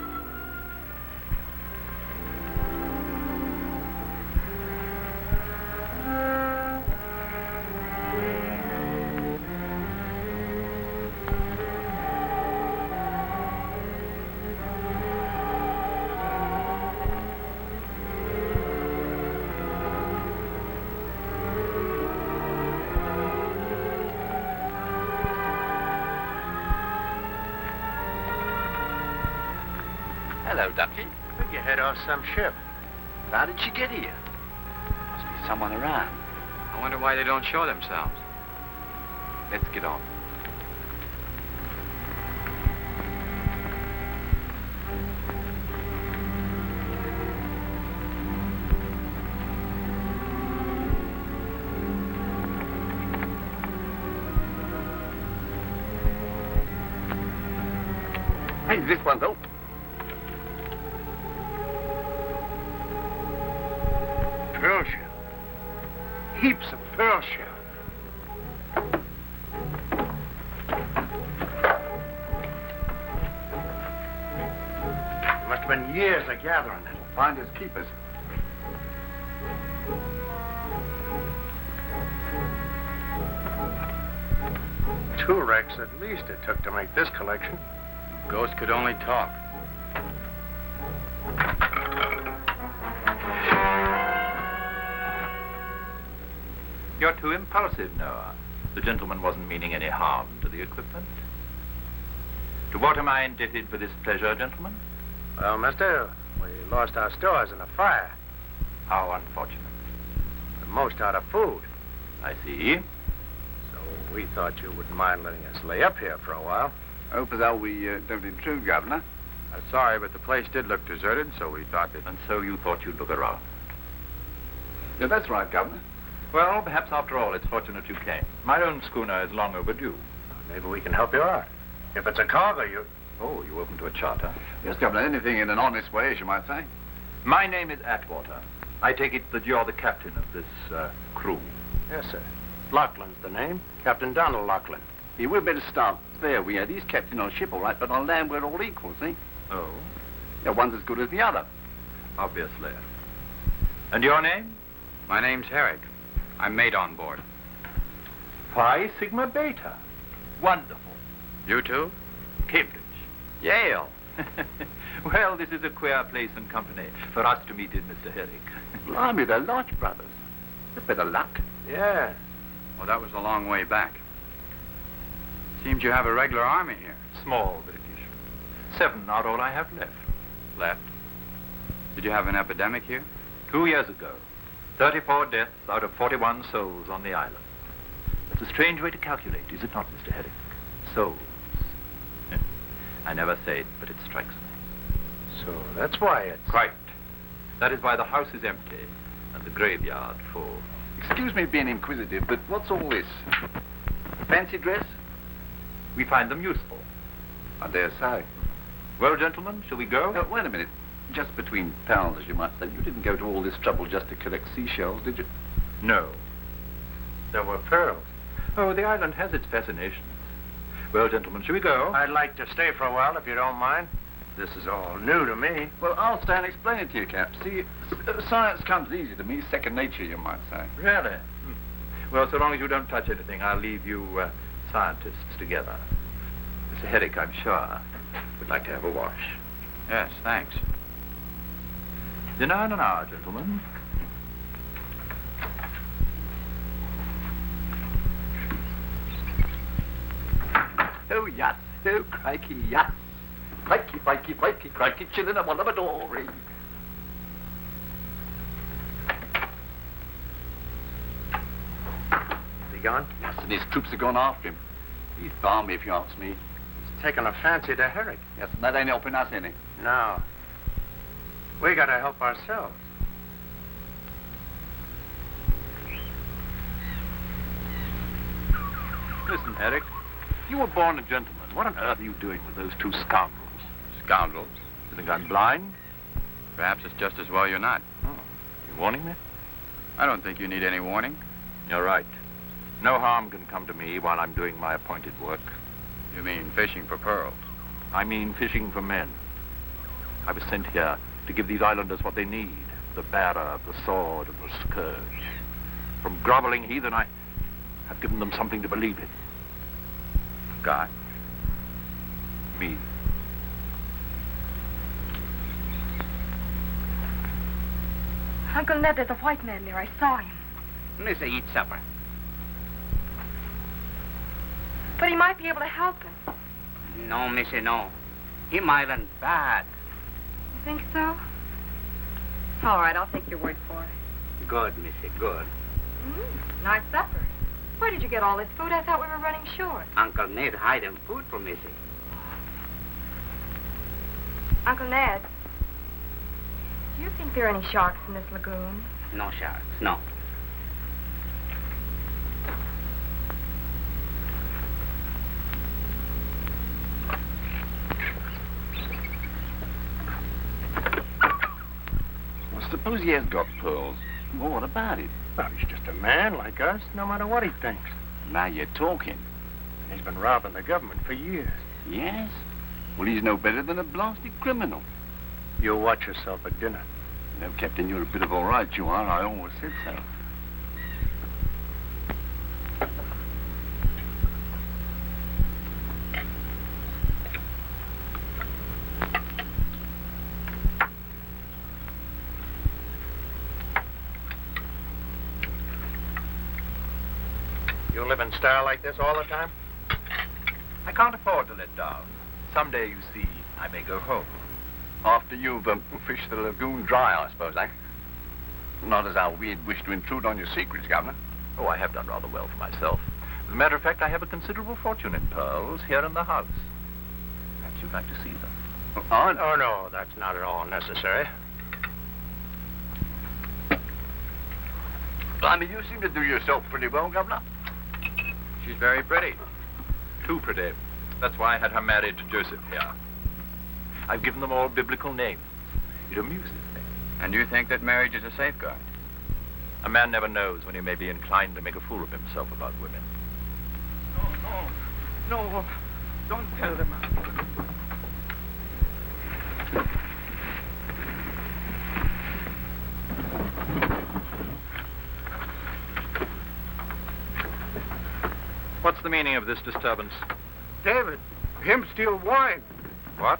Speaker 4: Hello, Ducky.
Speaker 2: I think you head off some ship.
Speaker 4: How did she get here? Must be someone around.
Speaker 3: I wonder why they don't show themselves.
Speaker 4: Let's get on. Hey, this one, though.
Speaker 2: Pearl shell. Heaps of pearl shell. It must have been years of gathering it.
Speaker 4: Finders keepers.
Speaker 2: Two wrecks at least it took to make this collection.
Speaker 3: Ghosts could only talk.
Speaker 7: You're too impulsive, Noah. The gentleman wasn't meaning any harm to the equipment. To what am I indebted for this pleasure, gentlemen?
Speaker 2: Well, mister, we lost our stores in a fire.
Speaker 7: How unfortunate.
Speaker 2: But most out of food.
Speaker 7: I see.
Speaker 2: So we thought you wouldn't mind letting us lay up here for a while.
Speaker 4: I hope as how we don't intrude, Governor.
Speaker 3: Sorry, but the place did look deserted, so we thought that...
Speaker 7: And so you thought you'd look around.
Speaker 4: Yeah, that's right, Governor.
Speaker 7: Well, perhaps after all, it's fortunate you came. My own schooner is long overdue.
Speaker 2: Maybe we can help you out. If it's a cargo, you...
Speaker 7: Oh, you open to a charter?
Speaker 4: Yes, Governor, anything in an honest way, as you might say.
Speaker 7: My name is Atwater. I take it that you're the captain of this crew.
Speaker 2: Yes, sir. Laughlin's the name. Captain Donald Laughlin.
Speaker 4: Yeah, we'd better start there. He's captain on ship, all right, but on land we're all equal, see?
Speaker 7: Oh,
Speaker 4: Yeah, one's as good as the other.
Speaker 7: obviously. And your name?
Speaker 3: My name's Herrick. I'm mate on board.
Speaker 7: Pi Sigma Beta. Wonderful.
Speaker 3: You too?
Speaker 7: Cambridge.
Speaker 4: Yale.
Speaker 7: Well, this is a queer place and company for us to meet in, Mr. Herrick.
Speaker 4: Blimey, they're Lodge brothers. A bit of luck.
Speaker 2: Yeah.
Speaker 3: Well, that was a long way back. Seems you have a regular army here.
Speaker 7: Small, but efficient. 7 are all I have left.
Speaker 3: Left. Did you have an epidemic here?
Speaker 7: 2 years ago. 34 deaths out of 41 souls on the island. That's a strange way to calculate, is it not, Mr. Herrick? Souls. I never say it, but it strikes me.
Speaker 2: So that's why it's...
Speaker 7: Quite. That is why the house is empty and the graveyard full.
Speaker 4: Excuse me being inquisitive, but what's all this? Fancy dress?
Speaker 7: We find them useful.
Speaker 4: I dare say.
Speaker 7: Well, gentlemen, shall we go?
Speaker 4: Wait a minute. Just between pals, as you might say, you didn't go to all this trouble just to collect seashells, did you?
Speaker 7: No.
Speaker 2: There were pearls.
Speaker 7: Oh, the island has its fascinations. Well, gentlemen, shall we go?
Speaker 2: I'd like to stay for a while, if you don't mind. This is all new to me.
Speaker 4: Well, I'll stay and explain it to you, Cap. See, science comes easy to me, second nature, you might say.
Speaker 7: Really? Well, so long as you don't touch anything, I'll leave you scientists together. Mr. Herrick, I'm sure, would like to have a wash.
Speaker 3: Yes, thanks.
Speaker 7: Dinner in an hour, gentlemen.
Speaker 4: Oh, yes. Oh, crikey, yes. Crikey, crikey, crikey, crikey, chillin' a one of a dory.
Speaker 2: Is he gone?
Speaker 4: Yes, and his troops have gone after him. He's balmy, if you ask me.
Speaker 2: He's taken a fancy to Herrick.
Speaker 4: Yes, and that ain't helping us any.
Speaker 2: No. We gotta help ourselves.
Speaker 7: Listen, Herrick, you were born a gentleman. What on earth are you doing with those 2 scoundrels?
Speaker 3: Scoundrels?
Speaker 7: You think I'm blind?
Speaker 3: Perhaps it's just as well you're not.
Speaker 7: Oh, you warning me?
Speaker 3: I don't think you need any warning.
Speaker 7: You're right. No harm can come to me while I'm doing my appointed work.
Speaker 3: You mean fishing for pearls?
Speaker 7: I mean fishing for men. I was sent here to give these islanders what they need, the bearer of the sword and the scourge. From groveling heathen, I have given them something to believe in.
Speaker 3: God.
Speaker 7: Me.
Speaker 5: Uncle Ned, there's a white man there. I saw him.
Speaker 6: Missy, eat supper.
Speaker 5: But he might be able to help us.
Speaker 6: No, Missy, no. Him island bad.
Speaker 5: Think so? All right, I'll take your word for it.
Speaker 6: Good, Missy, good.
Speaker 5: Nice supper. Where did you get all this food? I thought we were running short.
Speaker 6: Uncle Ned hide him food for Missy.
Speaker 5: Uncle Ned, do you think there are any sharks in this lagoon?
Speaker 6: No sharks, no.
Speaker 4: Well, suppose he has got pearls. Well, what about it?
Speaker 2: Well, he's just a man like us, no matter what he thinks.
Speaker 4: Now you're talking.
Speaker 2: He's been robbing the government for years.
Speaker 4: Yes? Well, he's no better than a blasted criminal.
Speaker 2: You'll watch yourself at dinner.
Speaker 4: No, Captain, you're a bit of all right, you are. I always said so.
Speaker 2: You live in style like this all the time? I can't afford to let down. Someday, you see, I may go home.
Speaker 4: After you've fished the lagoon dry, I suppose, eh? Not as how we'd wish to intrude on your secrets, Governor.
Speaker 7: Oh, I have done rather well for myself. As a matter of fact, I have a considerable fortune in pearls here in the house. Perhaps you'd like to see them.
Speaker 2: Oh, no, that's not at all necessary.
Speaker 4: Blimey, you seem to do yourself pretty well, Governor.
Speaker 7: She's very pretty. Too pretty. That's why I had her married to Joseph here. I've given them all biblical names. It amuses me.
Speaker 3: And you think that marriage is a safeguard?
Speaker 7: A man never knows when he may be inclined to make a fool of himself about women.
Speaker 6: No, don't tell them.
Speaker 7: What's the meaning of this disturbance?
Speaker 2: David, him steal wine.
Speaker 7: What?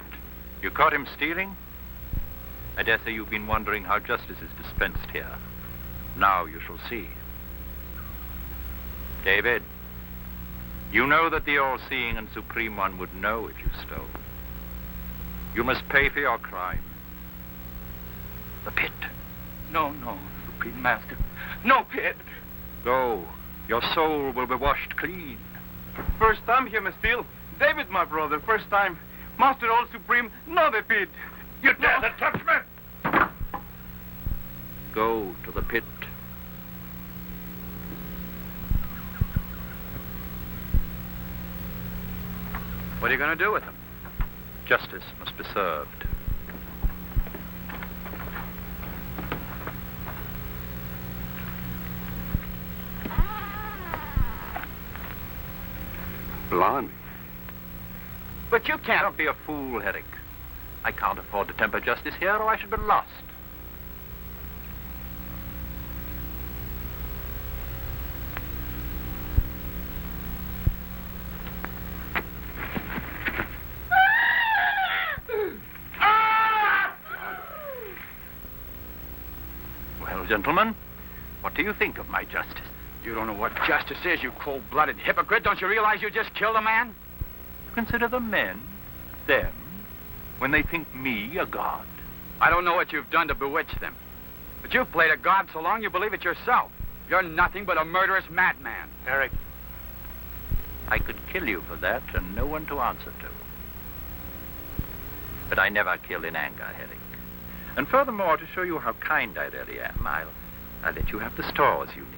Speaker 7: You caught him stealing? I dare say you've been wondering how justice is dispensed here. Now you shall see. David, you know that the all-seeing and supreme one would know if you stole. You must pay for your crime. The pit.
Speaker 6: No, Supreme Master. No pit.
Speaker 7: Go. Your soul will be washed clean.
Speaker 6: First time hear me steal. David, my brother, first time. Master All Supreme, no the pit.
Speaker 2: You dare to touch me?
Speaker 7: Go to the pit.
Speaker 3: What are you going to do with them?
Speaker 7: Justice must be served.
Speaker 4: Blimey.
Speaker 7: But you can't. Don't be a fool, Herrick. I can't afford to temper justice here, or I should be lost. Well, gentlemen, what do you think of my justice?
Speaker 3: You don't know what justice is, you cold-blooded hypocrite. Don't you realize you just killed a man?
Speaker 7: Consider the men, them, when they think me a god.
Speaker 3: I don't know what you've done to bewitch them. But you've played a god so long you believe it yourself. You're nothing but a murderous madman.
Speaker 7: Herrick, I could kill you for that and no one to answer to. But I never kill in anger, Herrick. And furthermore, to show you how kind I really am, I'll let you have the stores you need.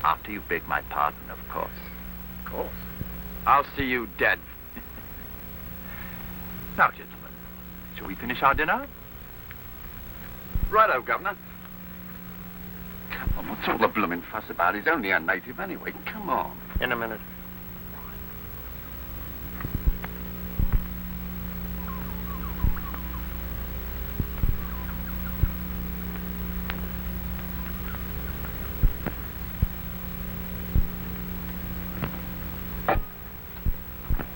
Speaker 7: After you beg my pardon, of course.
Speaker 3: Of course. I'll see you dead.
Speaker 7: Now, gentlemen, shall we finish our dinner?
Speaker 4: Righto, Governor. Come on, what's all the blooming fuss about? He's only a native anyway. Come on.
Speaker 2: In a minute.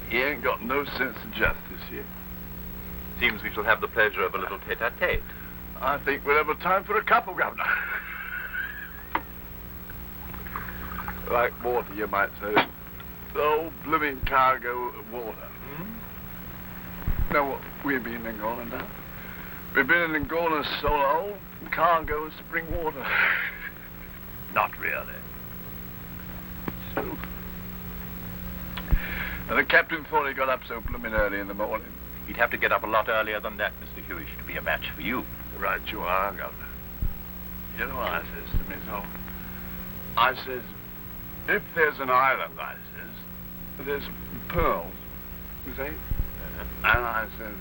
Speaker 4: He ain't got no sense of justice yet.
Speaker 7: Seems we shall have the pleasure of a little tete-a-tete.
Speaker 4: I think we'll have a time for a couple, Governor. Like water, you might say. The whole blooming cargo of water.
Speaker 8: No, we've been in Angola now. We've been in Angola so long, we can't go to bring water.
Speaker 2: Not really.
Speaker 8: So. And the captain thought he got up so blooming early in the morning.
Speaker 7: He'd have to get up a lot earlier than that, Mr. Hewish, to be a match for you.
Speaker 8: Right you are, Governor. You know what I says to myself? I says, if there's an island, I says, there's pearls, you see? And I says,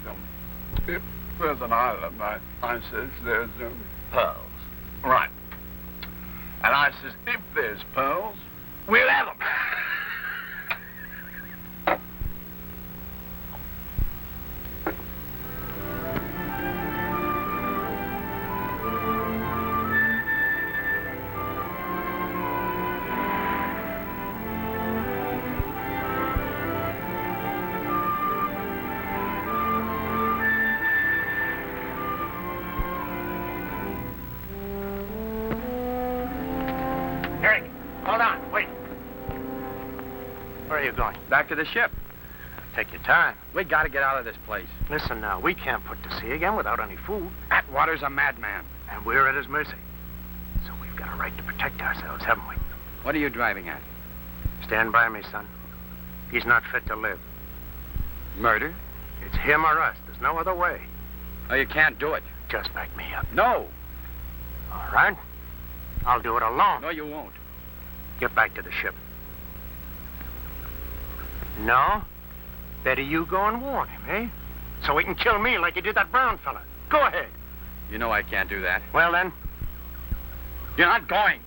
Speaker 8: if there's an island, I says, there's
Speaker 2: Pearls.
Speaker 8: Right. And I says, if there's pearls, we'll have them.
Speaker 6: Back to the ship.
Speaker 2: Take your time.
Speaker 6: We gotta get out of this place.
Speaker 2: Listen now, we can't put to sea again without any food.
Speaker 6: Atwater's a madman.
Speaker 2: And we're at his mercy. So we've got a right to protect ourselves, haven't we?
Speaker 6: What are you driving at?
Speaker 2: Stand by me, son. He's not fit to live.
Speaker 6: Murder?
Speaker 2: It's him or us. There's no other way.
Speaker 6: Oh, you can't do it.
Speaker 2: Just back me up.
Speaker 6: No.
Speaker 2: All right. I'll do it alone.
Speaker 6: No, you won't.
Speaker 2: Get back to the ship. No? Better you go and warn him, eh? So he can kill me like he did that Brown fella. Go ahead.
Speaker 6: You know I can't do that.
Speaker 2: Well, then.
Speaker 6: You're not going.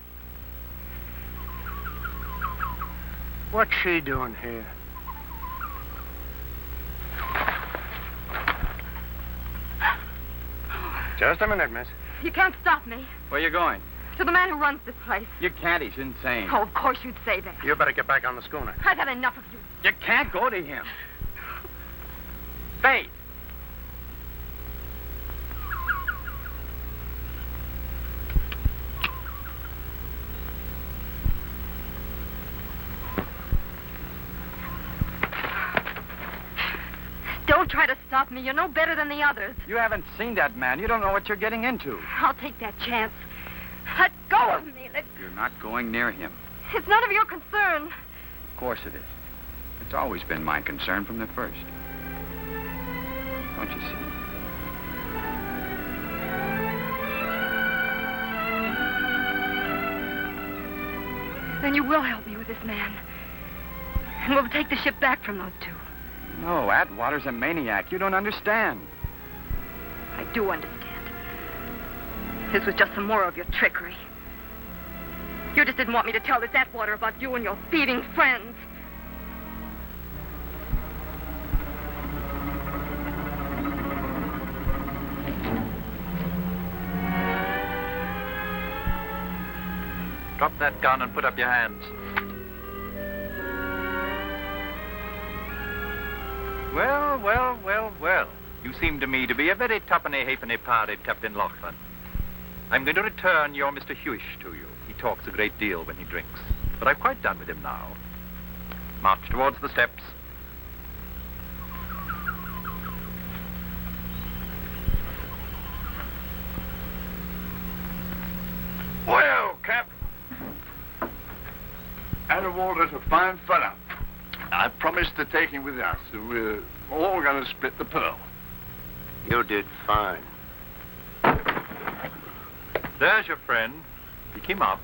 Speaker 2: What's she doing here? Just a minute, miss.
Speaker 5: You can't stop me.
Speaker 6: Where you going?
Speaker 5: To the man who runs this place.
Speaker 6: You can't. He's insane.
Speaker 5: Oh, of course you'd say that.
Speaker 2: You better get back on the schooner.
Speaker 5: I've had enough of you.
Speaker 6: You can't go to him. Faith.
Speaker 5: Don't try to stop me. You're no better than the others.
Speaker 6: You haven't seen that man. You don't know what you're getting into.
Speaker 5: I'll take that chance. Let go of me.
Speaker 6: You're not going near him.
Speaker 5: It's none of your concern.
Speaker 6: Of course it is. It's always been my concern from the first. Don't you see?
Speaker 5: Then you will help me with this man. And we'll take the ship back from those two.
Speaker 6: No, Atwater's a maniac. You don't understand.
Speaker 5: I do understand. This was just some more of your trickery. You just didn't want me to tell this Atwater about you and your thieving friends.
Speaker 7: Drop that gun and put up your hands. Well, well, well, well. You seem to me to be a very tuppenny halfpenny parted, Captain Loughlin. I'm going to return your Mr. Hewish to you. He talks a great deal when he drinks. But I've quite done with him now. March towards the steps.
Speaker 8: Well, Cap. Atwater's a fine fella. I promised to take him with us. So we're all going to split the pearl.
Speaker 2: You did fine.
Speaker 7: There's your friend. Pick him up.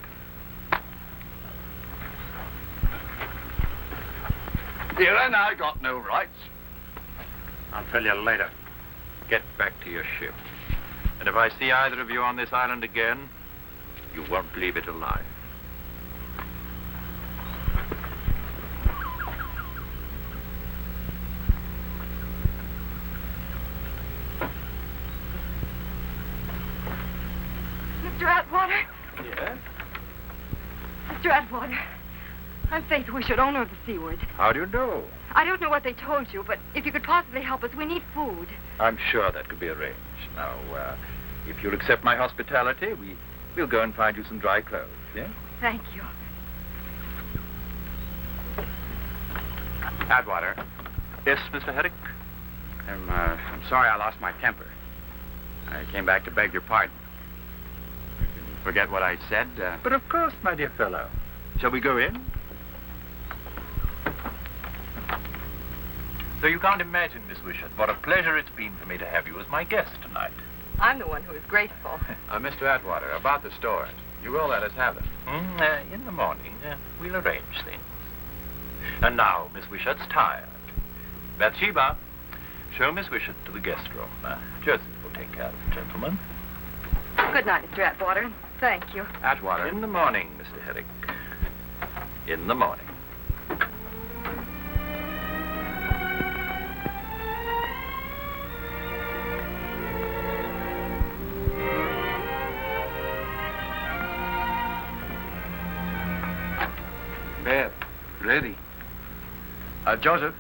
Speaker 8: Here and I got no rights.
Speaker 2: I'll tell you later.
Speaker 7: Get back to your ship. And if I see either of you on this island again, you won't leave it alive.
Speaker 5: Mr. Atwater?
Speaker 7: Yes?
Speaker 5: Mr. Atwater, I'm Faith Wishart, owner of the Seaward.
Speaker 7: How do you know?
Speaker 5: I don't know what they told you, but if you could possibly help us, we need food.
Speaker 7: I'm sure that could be arranged. Now, if you'll accept my hospitality, we'll go and find you some dry clothes, yeah?
Speaker 5: Thank you.
Speaker 7: Atwater. Yes, Mr. Herrick?
Speaker 3: I'm sorry I lost my temper. I came back to beg your pardon. You can forget what I said.
Speaker 7: But of course, my dear fellow. Shall we go in? So you can't imagine, Miss Wishart, what a pleasure it's been for me to have you as my guest tonight.
Speaker 5: I'm the one who is grateful.
Speaker 3: Mr. Atwater, about the stores. You will let us have them.
Speaker 7: In the morning, we'll arrange things. And now, Miss Wishart's tired. Bathsheba, show Miss Wishart to the guest room. Joseph will take care of the gentleman.
Speaker 5: Good night, Mr. Atwater. Thank you.
Speaker 3: Atwater.
Speaker 7: In the morning, Mr. Herrick. In the morning.
Speaker 3: Bed. Ready. Joseph.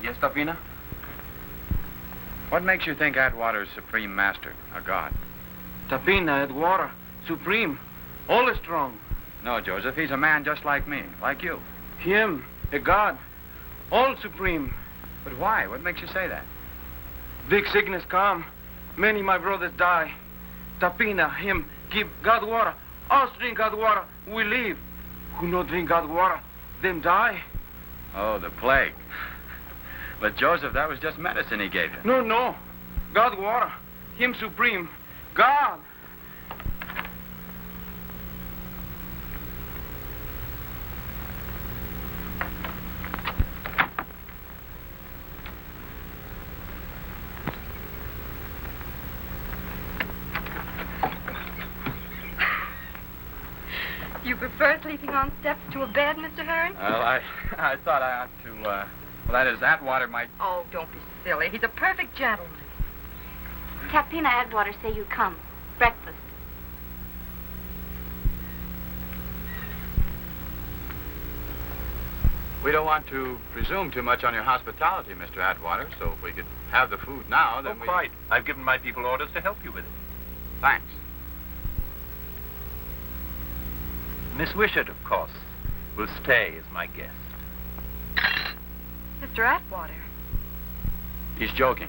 Speaker 6: Yes, Tapina?
Speaker 3: What makes you think Atwater is supreme master, a god?
Speaker 6: Tapina, Atwater, supreme, all is strong.
Speaker 3: No, Joseph, he's a man just like me, like you.
Speaker 6: Him, a god, all supreme.
Speaker 3: But why? What makes you say that?
Speaker 6: Big sickness come, many my brothers die. Tapina, him, give God water, us drink God water, we live. Who no drink God water, them die.
Speaker 3: Oh, the plague. But, Joseph, that was just medicine he gave you.
Speaker 6: No. God water. Him supreme. God.
Speaker 5: You prefer sleeping on steps to a bed, Mr. Hearn?
Speaker 3: Well, I thought I ought to, well, that is, Atwater might...
Speaker 5: Oh, don't be silly. He's a perfect gentleman.
Speaker 9: Tapina Atwater say you come. Breakfast.
Speaker 3: We don't want to presume too much on your hospitality, Mr. Atwater, so if we could have the food now, then we...
Speaker 7: quite. I've given my people orders to help you with it.
Speaker 3: Thanks.
Speaker 7: Miss Wishart, of course, will stay as my guest.
Speaker 5: Mr. Atwater.
Speaker 3: He's joking.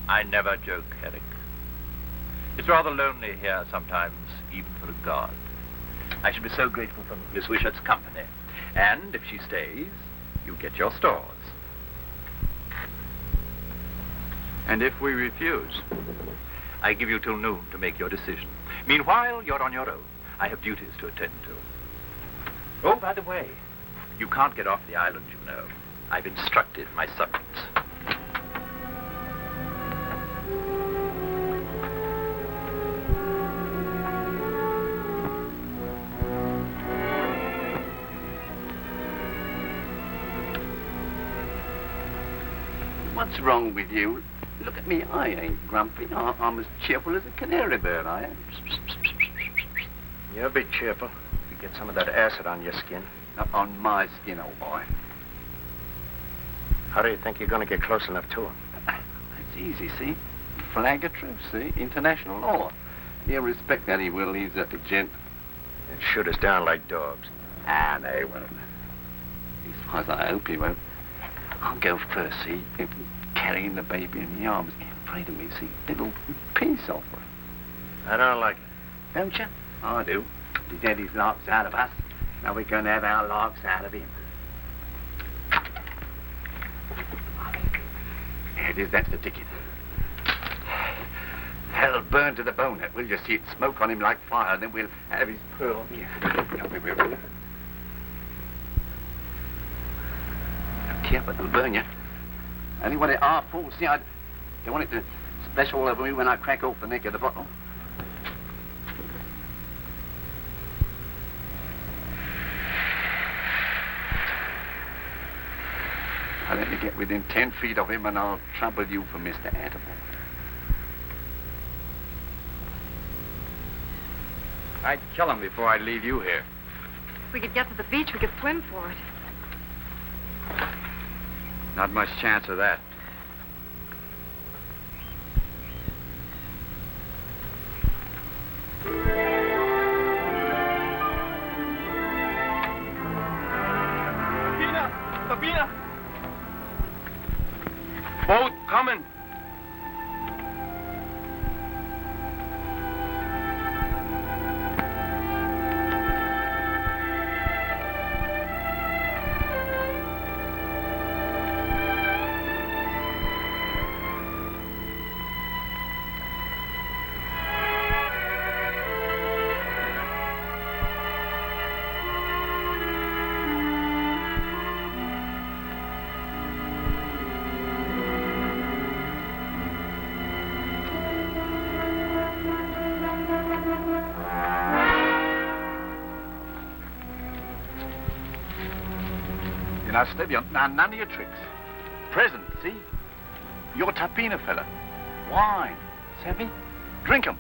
Speaker 7: I never joke, Herrick. It's rather lonely here sometimes, even for a god. I should be so grateful for Miss Wishart's company. And if she stays, you get your stores.
Speaker 3: And if we refuse?
Speaker 7: I give you till noon to make your decision. Meanwhile, you're on your own. I have duties to attend to. Oh, by the way, you can't get off the island, you know. I've instructed my subjects.
Speaker 4: What's wrong with you? Look at me, I ain't grumpy. I'm as cheerful as a canary bird, I am.
Speaker 2: You'll be cheerful if you get some of that acid on your skin.
Speaker 4: Not on my skin, old boy.
Speaker 2: How do you think you're going to get close enough to him?
Speaker 4: It's easy, see? Flag of truce, see? International law. He'll respect that, he will. He's a gent.
Speaker 2: They'll shoot us down like dogs.
Speaker 4: Ah, they won't. As far as I hope he won't. I'll go first, see? Carrying the baby in the arms. He's afraid of me, see? Little peace offering.
Speaker 2: I don't like it.
Speaker 4: Don't you? I do. He's had his larks out of us. Now we're going to have our larks out of him. There it is, that's the ticket. Hell, burn to the bone, that will you see it smoke on him like fire, and then we'll have his pearl here. We will. Careful, it'll burn you. Only when it half full, see, I don't want it to splash all over me when I crack off the neck of the bottle. Now let me get within 10 feet of him and I'll trouble you for Mr. Atwater.
Speaker 3: I'd kill him before I'd leave you here.
Speaker 5: If we could get to the beach, we could swim for it.
Speaker 3: Not much chance of that.
Speaker 6: Tapina!
Speaker 4: Now, steady on. Now, none of your tricks. Present, see? You're Tapina fella. Wine. Savvy? Drink 'em.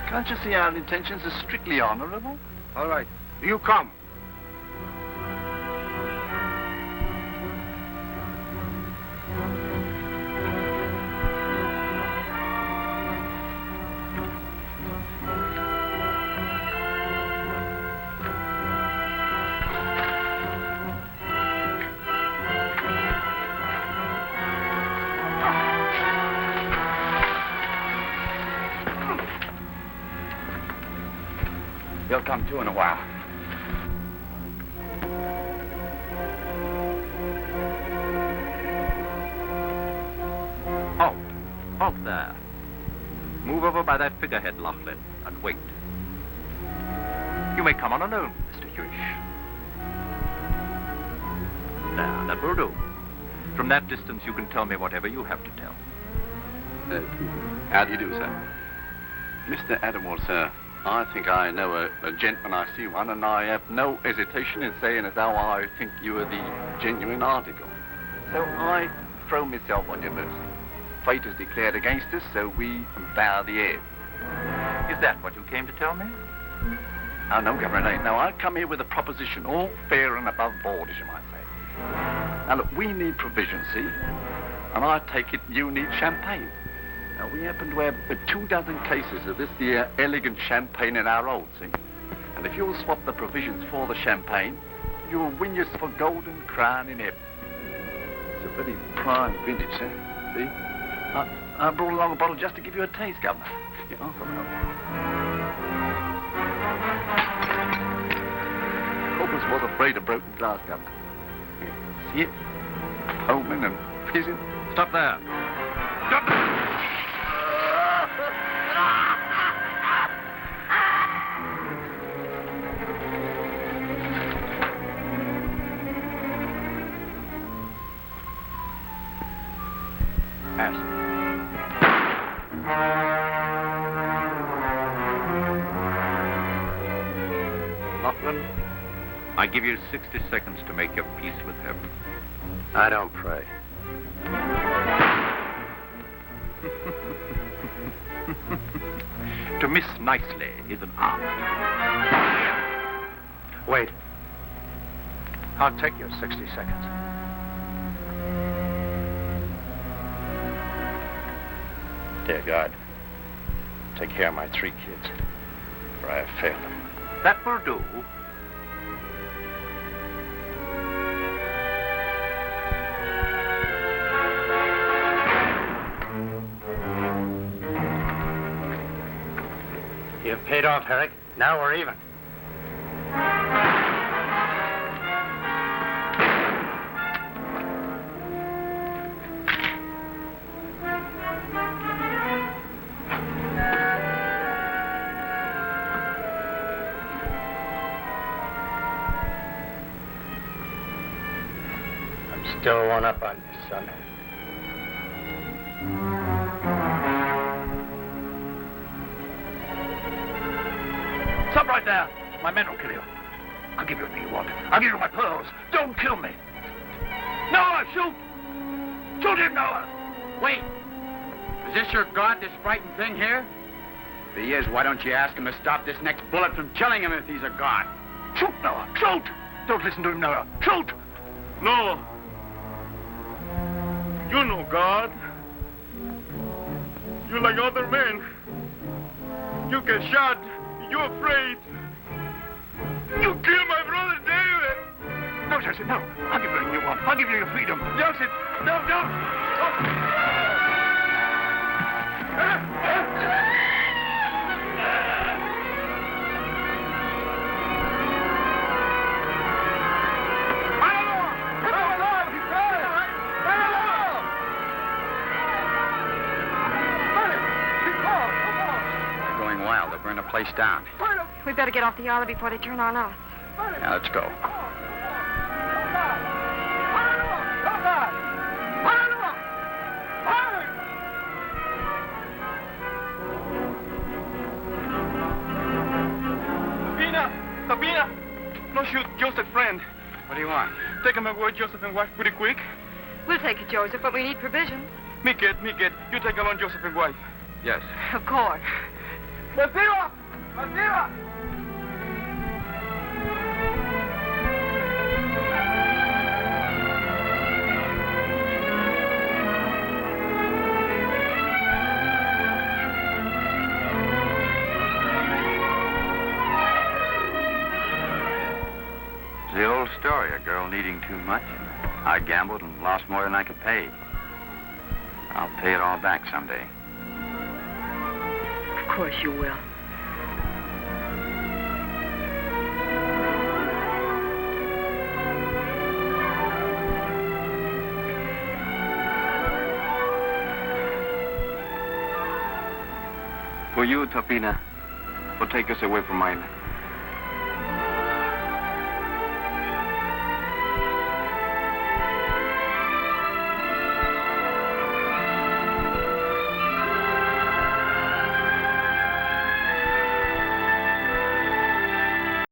Speaker 4: Can't you see our intentions are strictly honourable?
Speaker 2: All right. You come.
Speaker 3: He'll come to in a while.
Speaker 7: Halt. Halt there. Move over by that figurehead, Lachlan, and wait. You may come on alone, Mr. Hewish. There, that will do. From that distance, you can tell me whatever you have to tell.
Speaker 4: How do you do, sir? Mr. Atwater, sir. I think I know a gent when I see one, and I have no hesitation in saying as how I think you are the genuine article. So I throw myself on your mercy. Fate is declared against us, so we bow the head.
Speaker 7: Is that what you came to tell me?
Speaker 4: Oh, no, Governor, it ain't. No, I come here with a proposition, all fair and above board, as you might say. Now, look, we need provision, see? And I take it you need champagne. Now, we happen to have 24 cases of this here elegant champagne in our hold, see? And if you'll swap the provisions for the champagne, you'll win us for golden crown in heaven. It's a very prime vintage, sir. See? I brought along a bottle just to give you a taste, Governor. You know, from Corpus was afraid of broken glass, Governor. See it? Foaming and fizzing.
Speaker 7: Stop there. Stop there! I give you 60 seconds to make your peace with heaven.
Speaker 2: I don't pray.
Speaker 7: To miss nicely is an art.
Speaker 2: Wait.
Speaker 7: I'll take your 60 seconds.
Speaker 2: Dear God, take care of my 3 kids, for I have failed them.
Speaker 7: That will do.
Speaker 2: You've paid off, Herrick. Now we're even. I'm still one up on you, son.
Speaker 4: Stop right there. My men will kill you. I'll give you everything you want. I'll give you my pearls. Don't kill me. Noah, shoot! Shoot him, Noah!
Speaker 3: Wait. Is this your god, this frightened thing here? If he is, why don't you ask him to stop this next bullet from killing him if he's a god?
Speaker 4: Shoot, Noah! Shoot! Don't listen to him, Noah. Shoot!
Speaker 6: No. You're no god. You're like other men. You get shot. You're afraid. You killed my brother David.
Speaker 4: No, Joseph, no. I'll give you everything you want. I'll give you your freedom. Joseph, no, don't.
Speaker 3: They're going wild. They'll burn the place down.
Speaker 5: We better get off the island before they turn on us.
Speaker 3: Now, let's go.
Speaker 6: Sabina! Don't shoot Joseph's friend.
Speaker 3: What do you want?
Speaker 6: Take him away, Joseph and wife, pretty quick.
Speaker 5: We'll take it, Joseph, but we need provisions.
Speaker 6: Me get. You take along Joseph and wife.
Speaker 3: Yes.
Speaker 5: Of course.
Speaker 6: Matira! Matira!
Speaker 3: The old story, a girl needing too much. I gambled and lost more than I could pay. I'll pay it all back someday.
Speaker 5: Of course you will.
Speaker 3: For you, Topina, will take us away from Island.